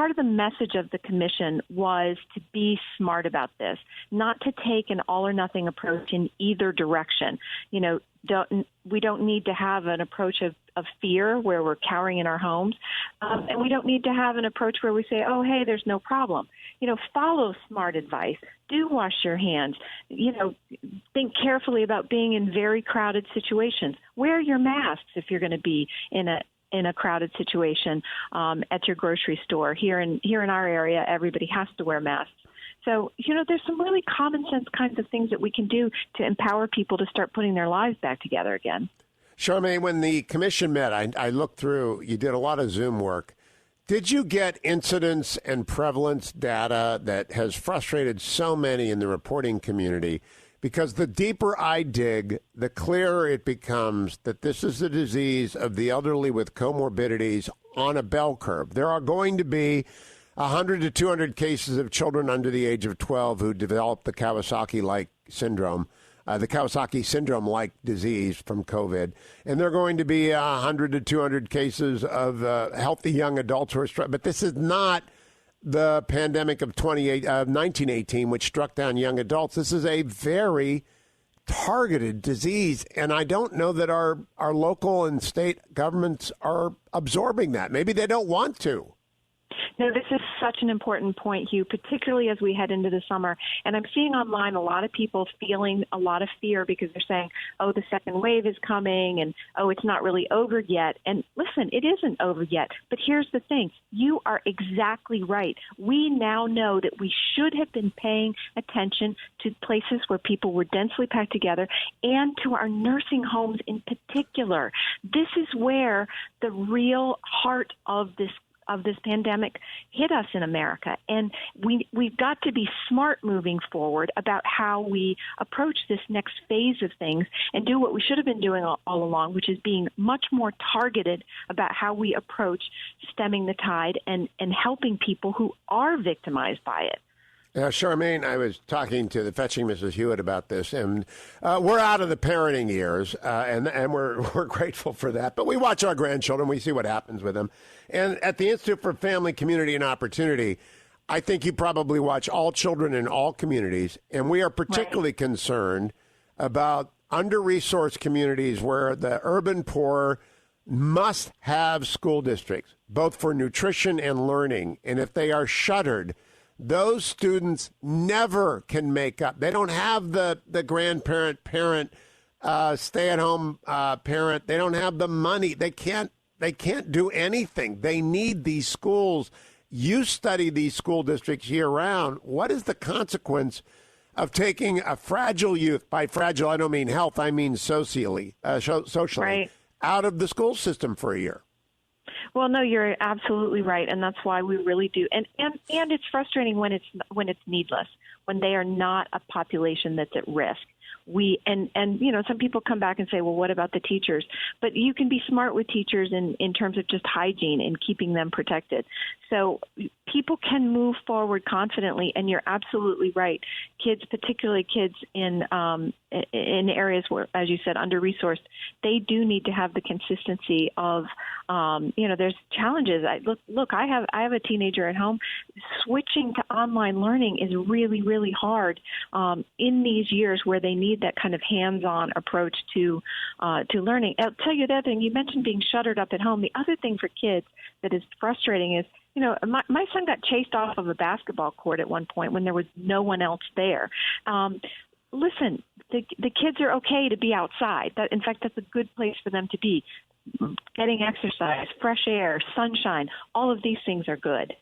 part of the message of the commission was to be smart about this, not to take an all or nothing approach in either direction. We don't need to have an approach of fear where we're cowering in our homes. And we don't need to have an approach where we say, oh, hey, there's no problem. Follow smart advice. Do wash your hands. Think carefully about being in very crowded situations. Wear your masks if you're going to be in a crowded situation at your grocery store. Here in our area, everybody has to wear masks. So, there's some really common sense kinds of things that we can do to empower people to start putting their lives back together again. Charmaine, when the commission met, I looked through, you did a lot of Zoom work. Did you get incidence and prevalence data that has frustrated so many in the reporting community? Because the deeper I dig, the clearer it becomes that this is the disease of the elderly with comorbidities on a bell curve. There are going to be 100 to 200 cases of children under the age of 12 who develop the Kawasaki-like syndrome, the Kawasaki syndrome-like disease from COVID. And there are going to be 100 to 200 cases of healthy young adults who are struck. But this is not the pandemic of 1918, which struck down young adults. This is a very targeted disease, and I don't know that our local and state governments are absorbing that. Maybe they don't want to. No, this is such an important point, Hugh, particularly as we head into the summer. And I'm seeing online a lot of people feeling a lot of fear because they're saying, oh, the second wave is coming and, oh, it's not really over yet. And listen, it isn't over yet. But here's the thing. You are exactly right. We now know that we should have been paying attention to places where people were densely packed together and to our nursing homes in particular. This is where the real heart of this pandemic hit us in America. And we've got to be smart moving forward about how we approach this next phase of things and do what we should have been doing all along, which is being much more targeted about how we approach stemming the tide and helping people who are victimized by it. Charmaine, I was talking to the fetching Mrs. Hewitt about this, and we're out of the parenting years, and we're grateful for that. But we watch our grandchildren. We see what happens with them. And at the Institute for Family, Community, and Opportunity, I think you probably watch all children in all communities, and we are particularly concerned about under-resourced communities where the urban poor must have school districts, both for nutrition and learning. And if they are shuttered, those students never can make up. They don't have the grandparent, parent, stay-at-home parent. They don't have the money. They can't do anything. They need these schools. You study these school districts year-round. What is the consequence of taking a fragile youth, by fragile I don't mean health, I mean socially, right, out of the school system for a year? Well, no, you're absolutely right, and that's why we really do. And it's frustrating when it's needless, when they are not a population that's at risk. Some people come back and say, well, what about the teachers? But you can be smart with teachers in terms of just hygiene and keeping them protected. So people can move forward confidently, and you're absolutely right. Kids, particularly kids in areas where, as you said, under-resourced, they do need to have the consistency of, there's challenges. I have a teenager at home. Switching to online learning is really, really hard in these years where they need that kind of hands-on approach to learning. I'll tell you the other thing. You mentioned being shuttered up at home. The other thing for kids that is frustrating is, my son got chased off of a basketball court at one point when there was no one else there. Listen, the kids are okay to be outside. In fact, that's a good place for them to be. Getting exercise, fresh air, sunshine, all of these things are good.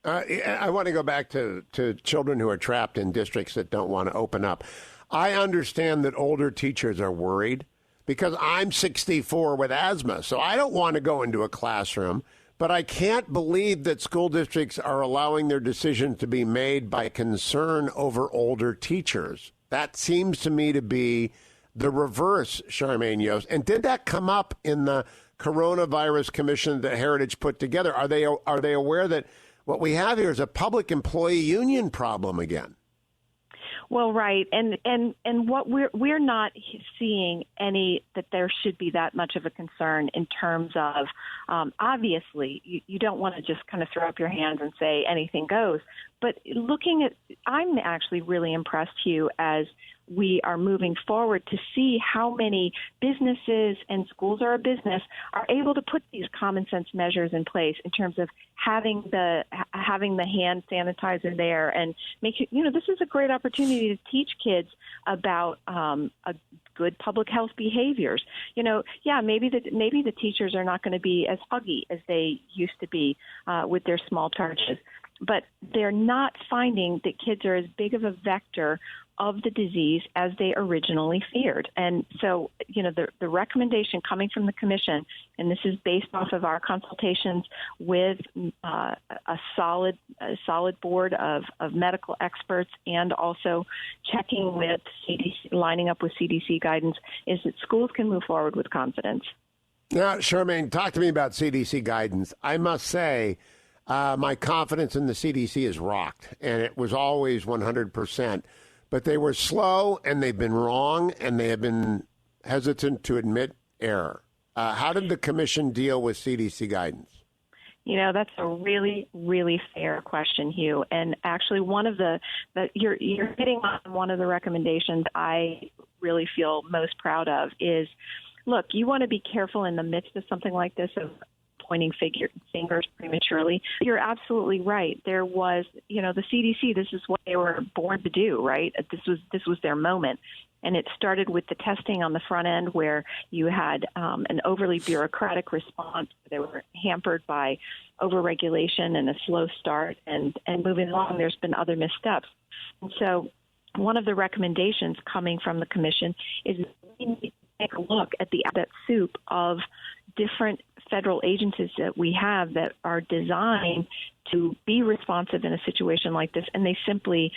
I want to go back to children who are trapped in districts that don't want to open up. I understand that older teachers are worried because I'm 64 with asthma, so I don't want to go into a classroom. But I can't believe that school districts are allowing their decision to be made by concern over older teachers. That seems to me to be the reverse, Charmaine Yoest. And did that come up in the coronavirus commission that Heritage put together? Are they aware that what we have here is a public employee union problem again? Well, right, and what we're not seeing any that there should be that much of a concern in terms of obviously you don't want to just kind of throw up your hands and say anything goes, but I'm actually really impressed, Hugh, as we are moving forward to see how many businesses, and schools are a business, are able to put these common sense measures in place in terms of having the hand sanitizer there and make it, this is a great opportunity to teach kids about a good public health behaviors. Maybe the teachers are not going to be as huggy as they used to be with their small charges, but they're not finding that kids are as big of a vector of the disease as they originally feared. And so, the recommendation coming from the commission, and this is based off of our consultations with a solid board of medical experts and also checking with CDC, lining up with CDC guidance, is that schools can move forward with confidence. Now, Charmaine, talk to me about CDC guidance. I must say, my confidence in the CDC is rocked, and it was always 100%. But they were slow, and they've been wrong, and they have been hesitant to admit error. How did the commission deal with CDC guidance? That's a really, really fair question, Hugh. And actually, you're hitting on one of the recommendations I really feel most proud of is, look, you want to be careful in the midst of something like this of pointing fingers prematurely. You're absolutely right. There was, the CDC, this is what they were born to do, right? This was their moment. And it started with the testing on the front end where you had an overly bureaucratic response. They were hampered by overregulation and a slow start. And moving along, there's been other missteps. And so one of the recommendations coming from the commission is we need to take a look at that soup of different federal agencies that we have that are designed to be responsive in a situation like this, and they simply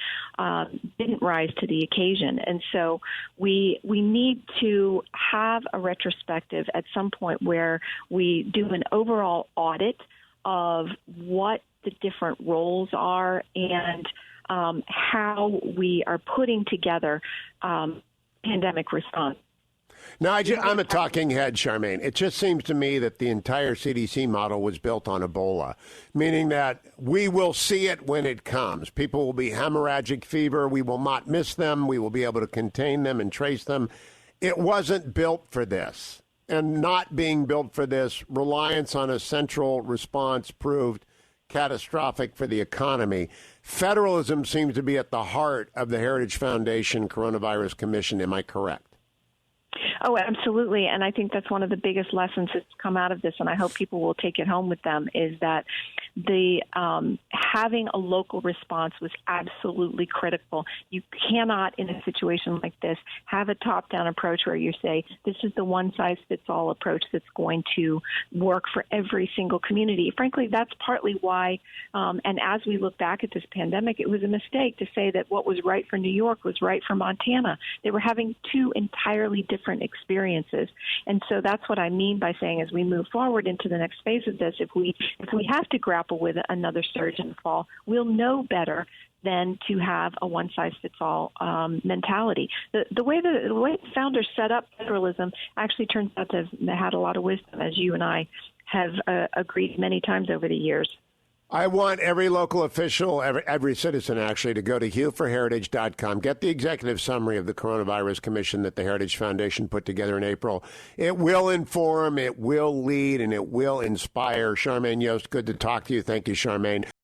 didn't rise to the occasion. And so we need to have a retrospective at some point where we do an overall audit of what the different roles are and how we are putting together pandemic response. Now, I'm a talking head, Charmaine. It just seems to me that the entire CDC model was built on Ebola, meaning that we will see it when it comes. People will be hemorrhagic fever. We will not miss them. We will be able to contain them and trace them. It wasn't built for this. And not being built for this, reliance on a central response proved catastrophic for the economy. Federalism seems to be at the heart of the Heritage Foundation Coronavirus Commission. Am I correct? Oh, absolutely. And I think that's one of the biggest lessons that's come out of this, and I hope people will take it home with them, is that the having a local response was absolutely critical. You cannot, in a situation like this, have a top-down approach where you say, this is the one-size-fits-all approach that's going to work for every single community. Frankly, that's partly why, and as we look back at this pandemic, it was a mistake to say that what was right for New York was right for Montana. They were having two entirely different experiences. And so that's what I mean by saying as we move forward into the next phase of this, if we have to grapple with another surge in the fall, we'll know better than to have a one-size-fits-all mentality. The way the founders set up federalism actually turns out to have had a lot of wisdom, as you and I have agreed many times over the years. I want every local official, every citizen actually, to go to hughforheritage.com, get the executive summary of the Coronavirus Commission that the Heritage Foundation put together in April. It will inform, it will lead, and it will inspire. Charmaine Yoest, good to talk to you. Thank you, Charmaine.